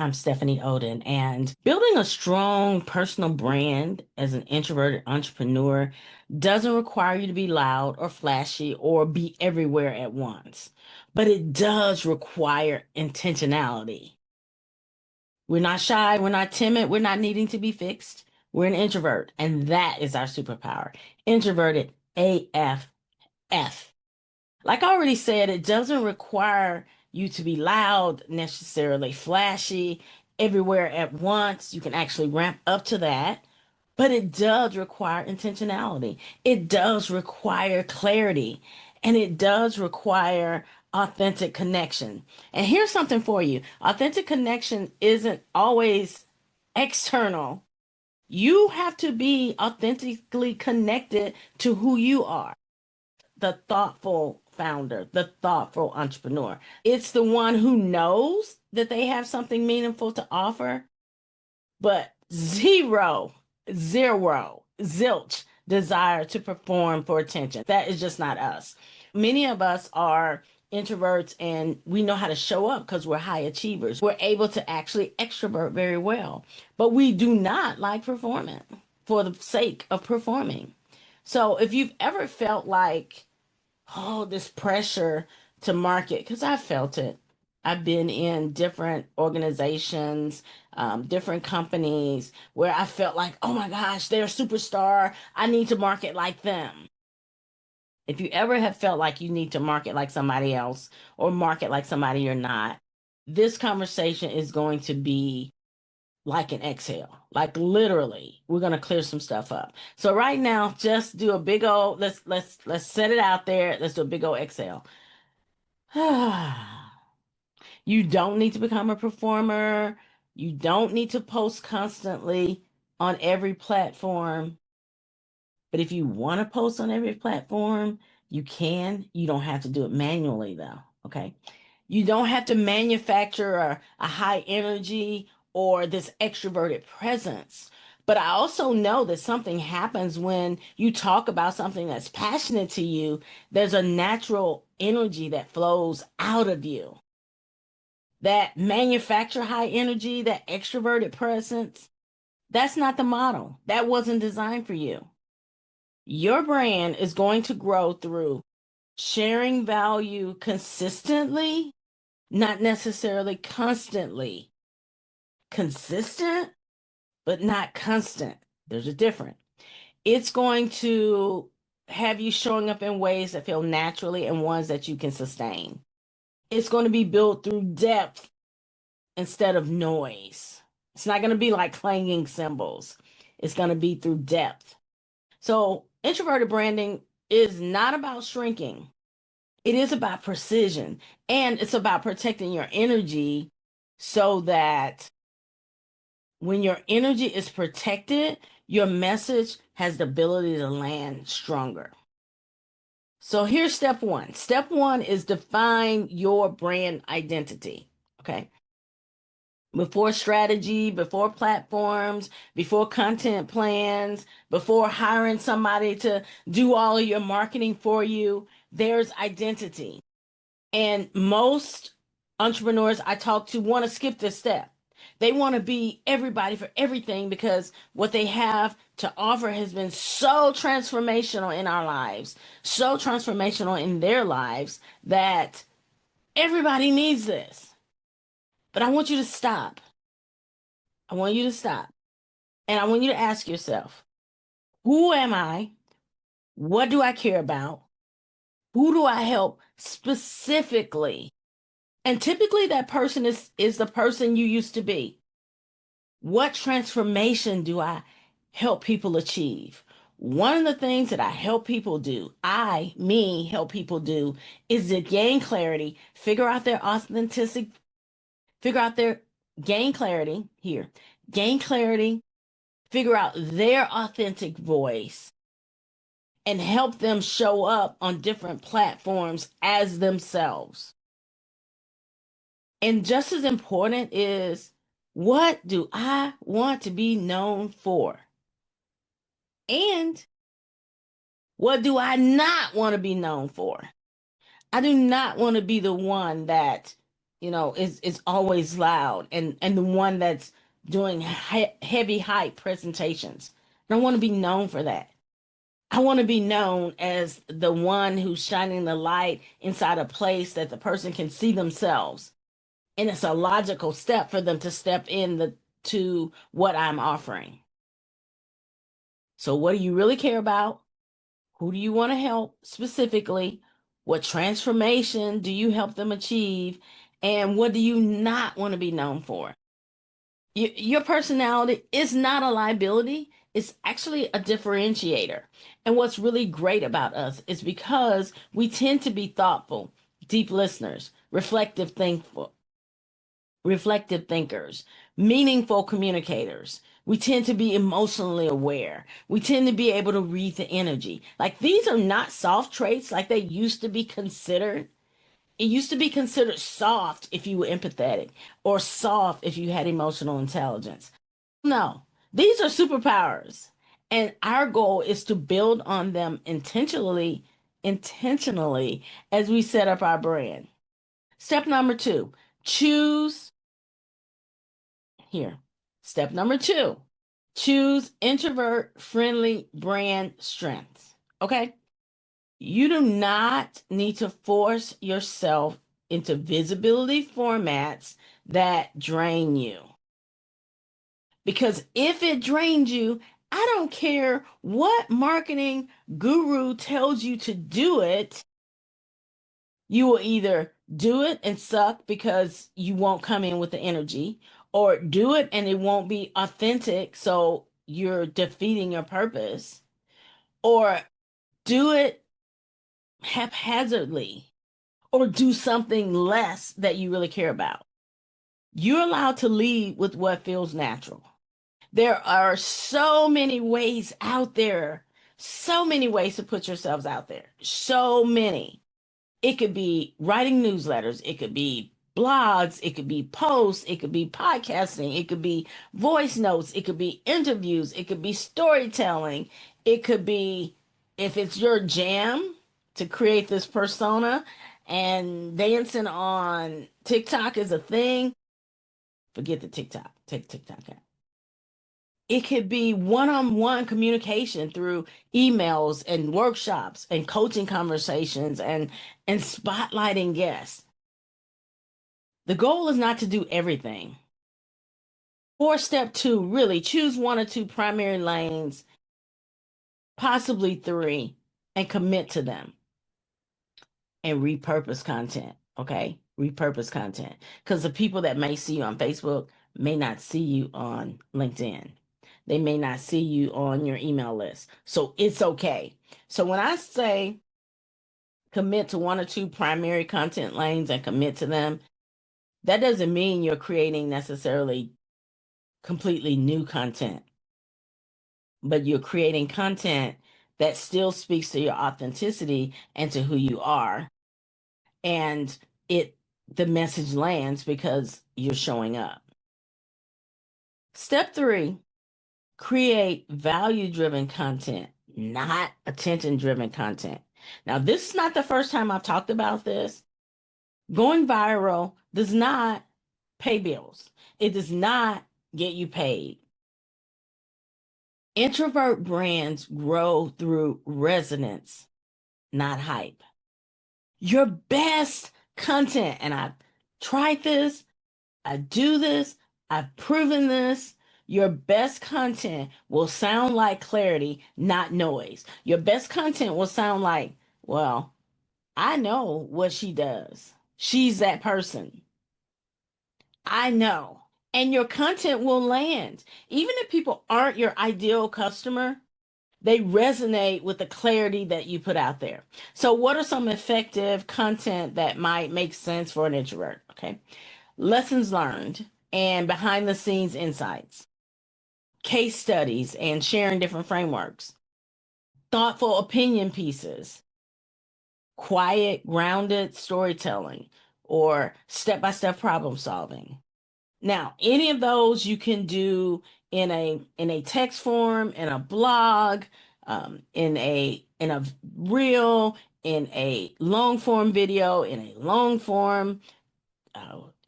I'm Stephanie Oden, and building a strong personal brand as an introverted entrepreneur doesn't require you to be loud or flashy or be everywhere at once, but it does require intentionality. We're not shy, we're not timid, we're not needing to be fixed. We're an introvert, and that is our superpower. Introverted AF. Like I already said, it doesn't require you to be loud, necessarily flashy, everywhere at once. You can actually ramp up to that, but it does require intentionality. It does require clarity, and it does require authentic connection. And here's something for you. Authentic connection isn't always external. You have to be authentically connected to who you are, the thoughtful founder, the thoughtful entrepreneur. It's the one who knows that they have something meaningful to offer, but zilch desire to perform for attention. That is just not us. Many of us are introverts and we know how to show up because we're high achievers. We're able to actually extrovert very well, but we do not like performing for the sake of performing. So if you've ever felt like, oh, this pressure to market, because I felt it. I've been in different organizations, different companies where I felt like, oh my gosh, they're a superstar. I need to market like them. If you ever have felt like you need to market like somebody else or market like somebody you're not, this conversation is going to be like an exhale. Like literally, we're gonna clear some stuff up. So right now, just do a big old let's set it out there. Let's do a big old exhale. You don't need to become a performer. You don't need to post constantly on every platform. But if you want to post on every platform, you can. You don't have to do it manually though. Okay. You don't have to manufacture a high energy or this extroverted presence. But I also know that something happens when you talk about something that's passionate to you. There's a natural energy that flows out of you. That manufacture high energy, that extroverted presence, that's not the model. That wasn't designed for you. Your brand is going to grow through sharing value consistently, not necessarily constantly. Consistent, but not constant. There's a difference. It's going to have you showing up in ways that feel naturally and ones that you can sustain. It's going to be built through depth instead of noise. It's not going to be like clanging cymbals. It's going to be through depth. So, introverted branding is not about shrinking. It is about precision and it's about protecting your energy so that when your energy is protected, your message has the ability to land stronger. So here's step one. Step one is define your brand identity. Okay. Before strategy, before platforms, before content plans, before hiring somebody to do all of your marketing for you, there's identity. And most entrepreneurs I talk to want to skip this step. They want to be everybody for everything because what they have to offer has been so transformational in our lives, so transformational in their lives that everybody needs this. But I want you to stop. I want you to stop. And I want you to ask yourself, who am I? What do I care about? Who do I help specifically? And typically that person is the person you used to be. What transformation do I help people achieve? One of the things that I help people do, help people do, is to gain clarity, figure out their authenticity, figure out their, gain clarity here, gain clarity, figure out their authentic voice, and help them show up on different platforms as themselves. And just as important is, what do I want to be known for? And what do I not want to be known for? I do not want to be the one that is always loud, and the one that's doing heavy hype presentations. I don't want to be known for that. I want to be known as the one who's shining the light inside a place that the person can see themselves. And it's a logical step for them to step in to what I'm offering. So what do you really care about? Who do you want to help specifically? What transformation do you help them achieve? And what do you not want to be known for? Your personality is not a liability. It's actually a differentiator. And what's really great about us is because we tend to be thoughtful, deep listeners, reflective thinkers, meaningful communicators. We tend to be emotionally aware. We tend to be able to read the energy. Like these are not soft traits like they used to be considered. It used to be considered soft if you were empathetic or soft if you had emotional intelligence. No, these are superpowers. And our goal is to build on them intentionally as we set up our brand. Step number 2, choose here. Step number 2, choose introvert friendly brand strengths. Okay. You do not need to force yourself into visibility formats that drain you. Because if it drains you, I don't care what marketing guru tells you to do it, you will either do it and suck because you won't come in with the energy, or do it and it won't be authentic, so you're defeating your purpose, or do it haphazardly, or do something less that you really care about. You're allowed to lead with what feels natural. There are so many ways out there, so many ways to put yourselves out there, so many. It could be writing newsletters, it could be blogs, it could be posts, it could be podcasting, it could be voice notes, it could be interviews, it could be storytelling, it could be, if it's your jam to create this persona and dancing on TikTok is a thing, forget the TikTok, take TikTok out. It could be one-on-one communication through emails and workshops and coaching conversations and spotlighting guests. The goal is not to do everything. For step 2, really choose 1 or 2 primary lanes, possibly 3, and commit to them. And repurpose content, okay? Repurpose content. Because the people that may see you on Facebook may not see you on LinkedIn. They may not see you on your email list. So it's okay. So when I say commit to 1 or 2 primary content lanes and commit to them, that doesn't mean you're creating necessarily completely new content, but you're creating content that still speaks to your authenticity and to who you are. And the message lands because you're showing up. Step 3, create value-driven content, not attention-driven content. Now, this is not the first time I've talked about this. Going viral does not pay bills. It does not get you paid. Introvert brands grow through resonance, not hype. Your best content, and I've tried this, I do this, I've proven this. Your best content will sound like clarity, not noise. Your best content will sound like, well, I know what she does. She's that person. I know. And your content will land. Even if people aren't your ideal customer, they resonate with the clarity that you put out there. So, what are some effective content that might make sense for an introvert? Okay. Lessons learned and behind the scenes insights, case studies and sharing different frameworks, thoughtful opinion pieces, quiet, grounded storytelling, or step by step problem solving. Now, any of those you can do in a text form, in a blog, in a reel, in a long form video, in a long form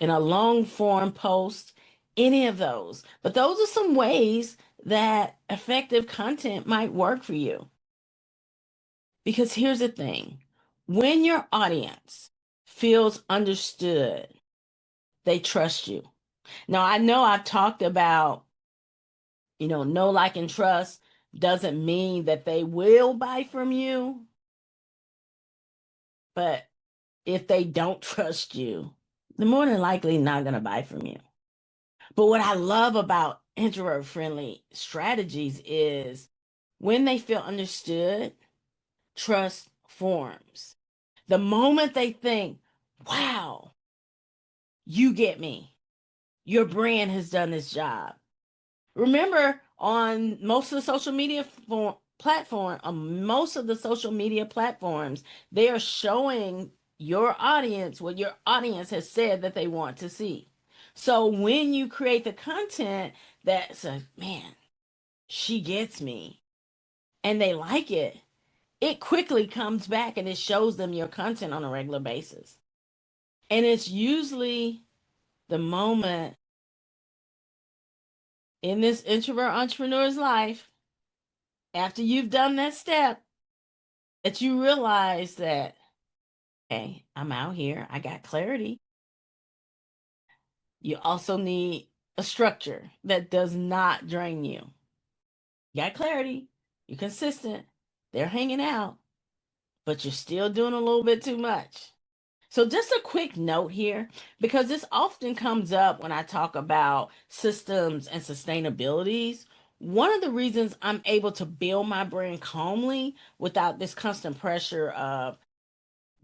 in a long form post, any of those. But those are some ways that effective content might work for you. Because here's the thing, when your audience feels understood, they trust you. Now, I know I've talked about, know, like, and trust doesn't mean that they will buy from you. But if they don't trust you, they're more than likely not going to buy from you. But what I love about introvert friendly strategies is when they feel understood, trust forms. The moment they think, wow, you get me, your brand has done this job. Remember, on most of the social media most of the social media platforms, they are showing your audience what your audience has said that they want to see. So when you create the content that's a man, she gets me, and they like it, it quickly comes back and it shows them your content on a regular basis. And it's usually the moment in this introvert entrepreneur's life, after you've done that step, that you realize that, hey, I'm out here, I got clarity. You also need a structure that does not drain you. You got clarity, you're consistent, they're hanging out, but you're still doing a little bit too much. So just a quick note here, because this often comes up when I talk about systems and sustainabilities. One of the reasons I'm able to build my brand calmly without this constant pressure of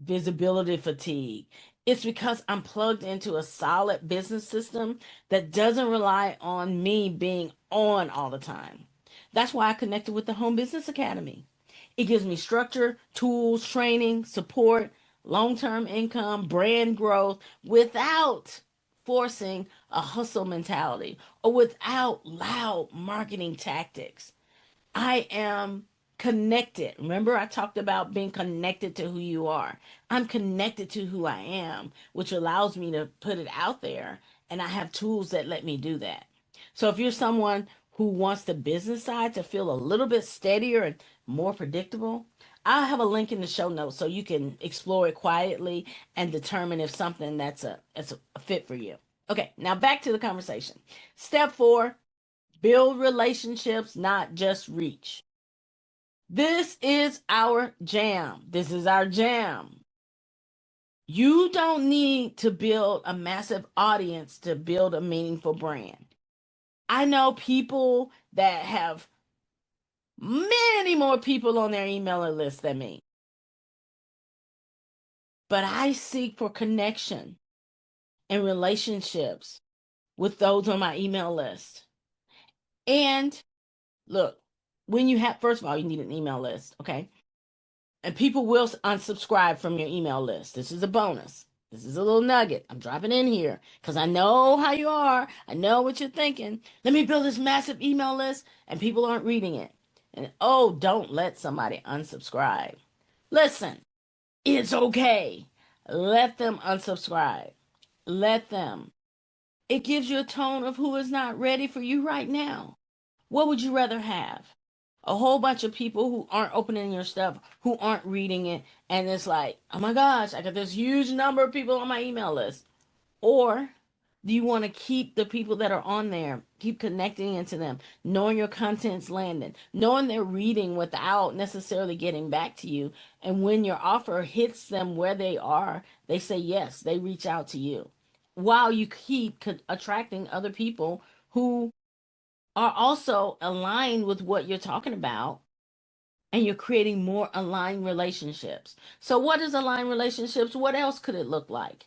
visibility fatigue, it's because I'm plugged into a solid business system that doesn't rely on me being on all the time. That's why I connected with the Home Business Academy. It gives me structure, tools, training, support, long-term income, brand growth without forcing a hustle mentality or without loud marketing tactics. I am connected. Remember, I talked about being connected to who you are. I'm connected to who I am, which allows me to put it out there, and I have tools that let me do that. So if you're someone who wants the business side to feel a little bit steadier and more predictable, I'll have a link in the show notes so you can explore it quietly and determine if something that's a fit for you. Okay, now back to the conversation. Step 4, build relationships, not just reach. This is our jam. This is our jam. You don't need to build a massive audience to build a meaningful brand. I know people that have many more people on their emailer list than me. But I seek for connection and relationships with those on my email list. And look, when you have, first of all, you need an email list, okay? And people will unsubscribe from your email list. This is a bonus. This is a little nugget I'm dropping in here because I know how you are. I know what you're thinking. Let me build this massive email list and people aren't reading it. And oh, don't let somebody unsubscribe. Listen, it's okay. Let them unsubscribe. Let them. It gives you a tone of who is not ready for you right now. What would you rather have? A whole bunch of people who aren't opening your stuff, who aren't reading it, and it's like, oh my gosh, I got this huge number of people on my email list. Or do you want to keep the people that are on there, keep connecting into them, knowing your content's landing, knowing they're reading without necessarily getting back to you, and when your offer hits them where they are, they say yes, they reach out to you, while you keep attracting other people who are also aligned with what you're talking about, and you're creating more aligned relationships. So what is aligned relationships? What else could it look like?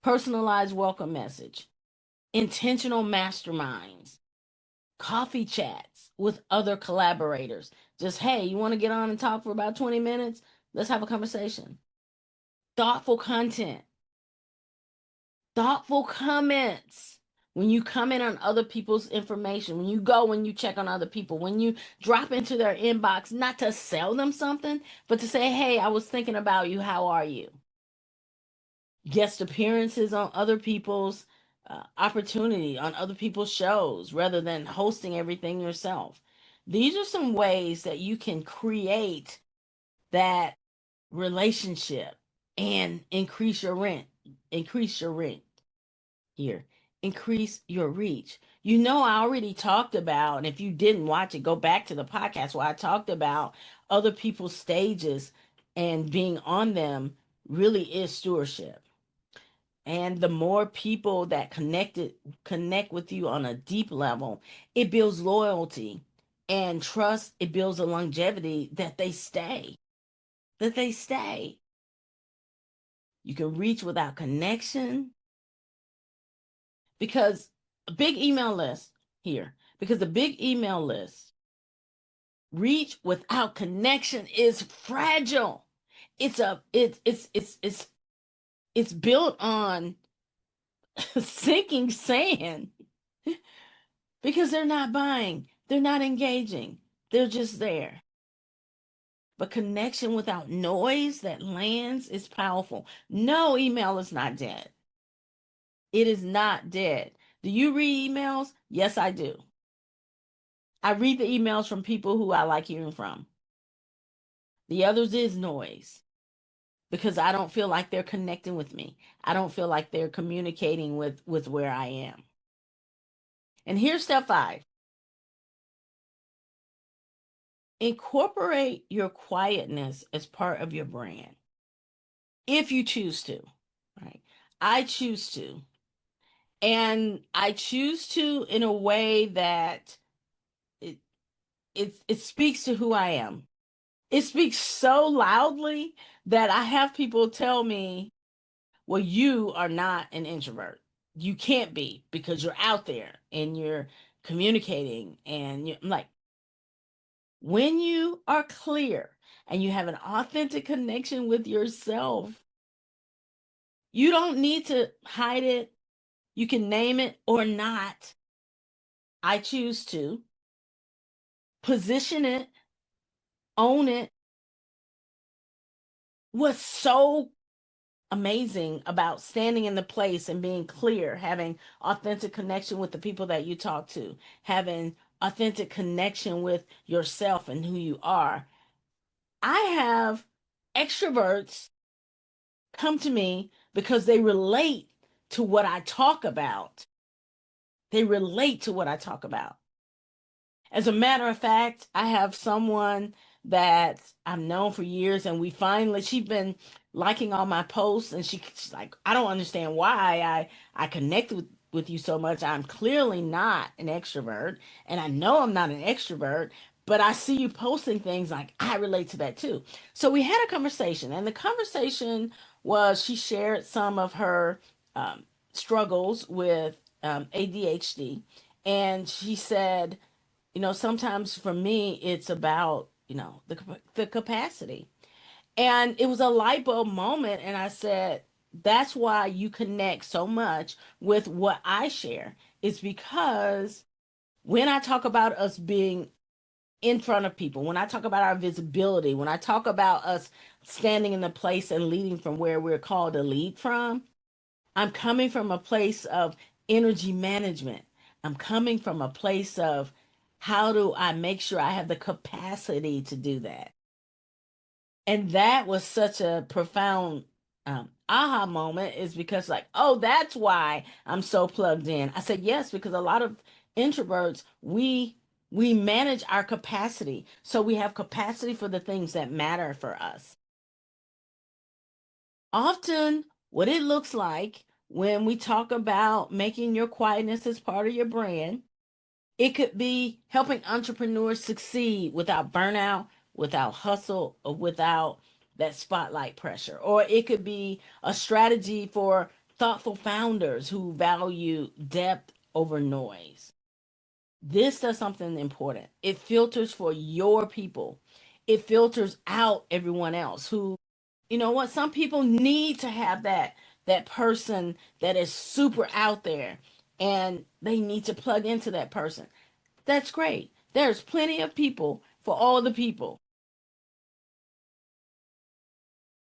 Personalized welcome message, intentional masterminds, coffee chats with other collaborators. Just, hey, you want to get on and talk for about 20 minutes? Let's have a conversation. Thoughtful content, thoughtful comments. When you comment on other people's information, when you go and you check on other people, when you drop into their inbox, not to sell them something, but to say, hey, I was thinking about you. How are you? guest appearances on other people's opportunity, on other people's shows, rather than hosting everything yourself. These are some ways that you can create that relationship and increase your rent here, increase your reach. You know, I already talked about, and if you didn't watch it, go back to the podcast where I talked about other people's stages, and being on them really is stewardship. And the more people that connect with you on a deep level, it builds loyalty and trust. It builds a longevity that they stay. That they stay. You can reach without connection, because a big email list here, because the big email list, reach without connection is fragile. It's built on sinking sand, because they're not buying, they're not engaging, they're just there. But connection without noise that lands is powerful. No, email is not dead. It is not dead. Do you read emails? Yes, I do. I read the emails from people who I like hearing from. The others is noise, because I don't feel like they're connecting with me. I don't feel like they're communicating with where I am. And here's step 5. Incorporate your quietness as part of your brand, if you choose to. Right? I choose to. And I choose to in a way that it it speaks to who I am. It speaks so loudly that I have people tell me, well, you are not an introvert. You can't be, because you're out there and you're communicating. And I'm like, when you are clear and you have an authentic connection with yourself, you don't need to hide it. You can name it or not. I choose to position it, own it. What's so amazing about standing in the place and being clear, having authentic connection with the people that you talk to, having authentic connection with yourself and who you are. I have extroverts come to me because they relate to what I talk about. They relate to what I talk about. As a matter of fact, I have someone that I've known for years, and she's been liking all my posts, and she's like, I don't understand why I connect with you so much. I'm clearly not an extrovert, and I know I'm not an extrovert, but I see you posting things like I relate to that too. So we had a conversation, and the conversation was, she shared some of her um, struggles with ADHD, and she said, sometimes for me, it's about, the capacity. And it was a light bulb moment. And I said, that's why you connect so much with what I share. It's because when I talk about us being in front of people, when I talk about our visibility, when I talk about us standing in the place and leading from where we're called to lead from, I'm coming from a place of energy management. I'm coming from a place of, how do I make sure I have the capacity to do that? And that was such a profound aha moment, is because, like, oh, that's why I'm so plugged in. I said, yes, because a lot of introverts, we manage our capacity. So we have capacity for the things that matter for us. Often, what it looks like when we talk about making your quietness as part of your brand, it could be helping entrepreneurs succeed without burnout, without hustle, or without that spotlight pressure. Or it could be a strategy for thoughtful founders who value depth over noise. This does something important. It filters for your people. It filters out everyone else who, you know what, some people need to have that person that is super out there, and they need to plug into that person. That's great. There's plenty of people for all the people.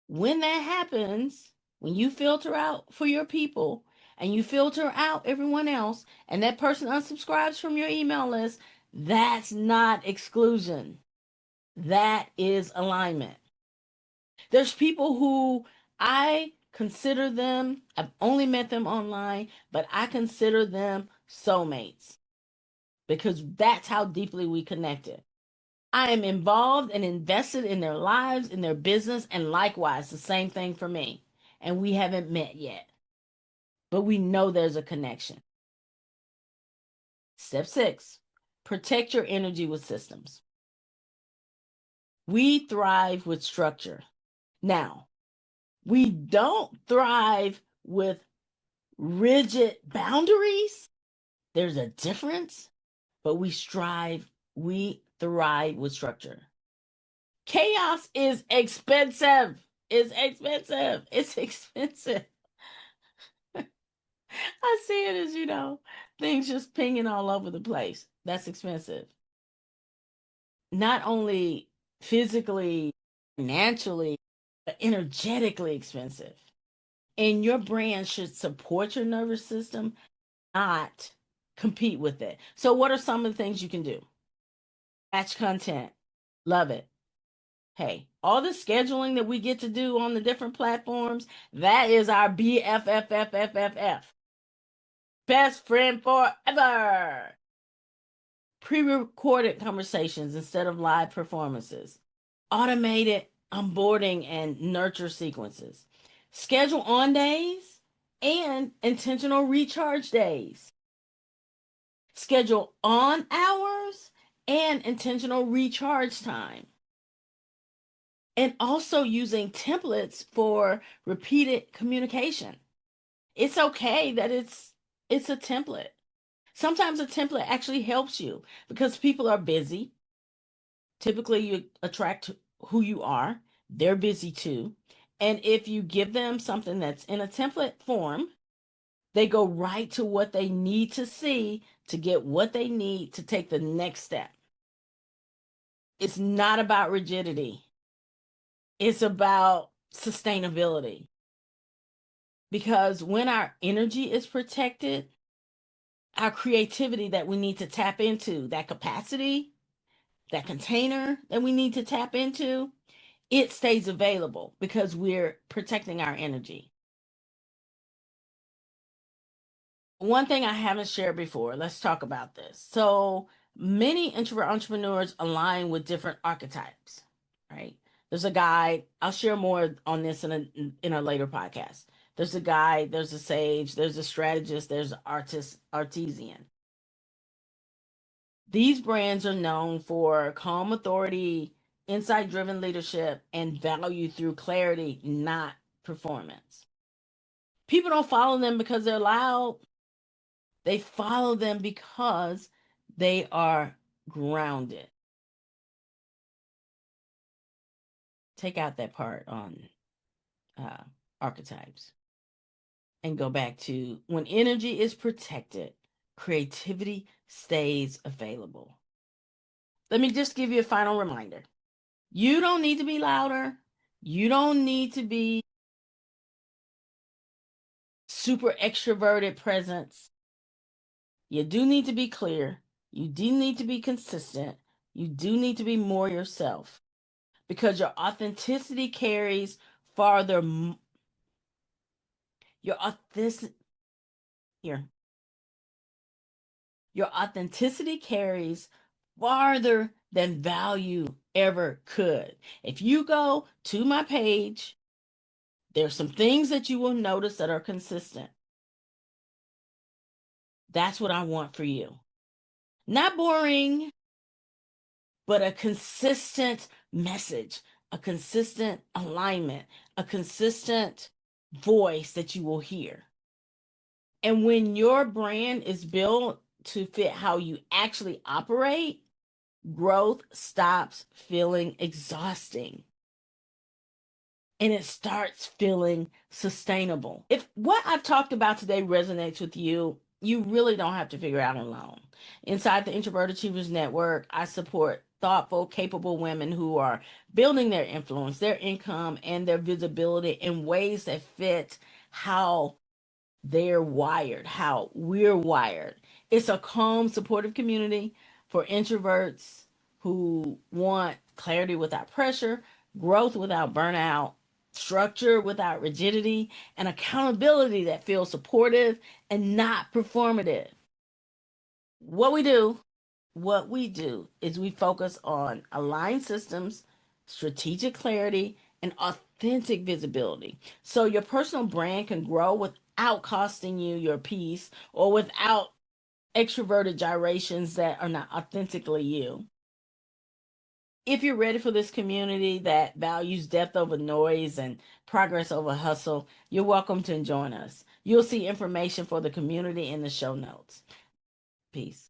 When that happens, When you filter out for your people and you filter out everyone else, and that person unsubscribes from your email list, that's not exclusion. That is alignment. There's people who I consider them, I've only met them online, but I consider them soulmates because that's how deeply we connected. I am involved and invested in their lives, in their business, and likewise, the same thing for me. And we haven't met yet, but we know there's a connection. Step 6, protect your energy with systems. We thrive with structure. Now, we don't thrive with rigid boundaries. There's a difference, but we thrive with structure. Chaos is expensive. It's expensive. It's expensive. I see it as, things just pinging all over the place. That's expensive. Not only physically, financially, but energetically expensive. And your brand should support your nervous system, not compete with it. So, what are some of the things you can do? Batch content. Love it. Hey, all the scheduling that we get to do on the different platforms, that is our BFFFFFF. Best friend forever. Pre-recorded conversations instead of live performances. Automated onboarding and nurture sequences. Schedule on days and intentional recharge days. Schedule on hours and intentional recharge time. And also using templates for repeated communication. It's okay that it's a template. Sometimes a template actually helps you because people are busy. Typically, you attract who you are. They're busy too. And if you give them something that's in a template form, they go right to what they need to see to get what they need to take the next step. It's not about rigidity. It's about sustainability. Because when our energy is protected, our creativity that we need to tap into, that capacity, that container that we need to tap into, it stays available because we're protecting our energy. One thing I haven't shared before, let's talk about this. So many introvert entrepreneurs align with different archetypes, right? There's a guide. I'll share more on this in a later podcast. There's a guide, there's a sage, there's a strategist, there's an artisan. These brands are known for calm authority, insight driven leadership, and value through clarity, not performance. People don't follow them because they're loud. They follow them because they are grounded. Take out that part on archetypes and go back to when energy is protected, creativity stays available. Let me just give you a final reminder. You don't need to be louder. You don't need to be super extroverted presence. You do need to be clear. You do need to be consistent. You do need to be more yourself because your authenticity carries farther. Your authenticity here. Your authenticity carries farther than value ever could. If you go to my page, there's some things that you will notice that are consistent. That's what I want for you. Not boring, but a consistent message, a consistent alignment, a consistent voice that you will hear. And when your brand is built to fit how you actually operate, growth stops feeling exhausting and it starts feeling sustainable. If what I've talked about today resonates with you, you really don't have to figure out alone. Inside the Introvert Achievers Network, I support thoughtful, capable women who are building their influence, their income, and their visibility in ways that fit how they're wired, how we're wired. It's a calm, supportive community for introverts who want clarity without pressure, growth without burnout, structure without rigidity, and accountability that feels supportive and not performative. What we do, what we do is we focus on aligned systems, strategic clarity, and authentic visibility. So your personal brand can grow without costing you your peace or without extroverted gyrations that are not authentically you. If you're ready for this community that values depth over noise and progress over hustle, you're welcome to join us. You'll see information for the community in the show notes. Peace.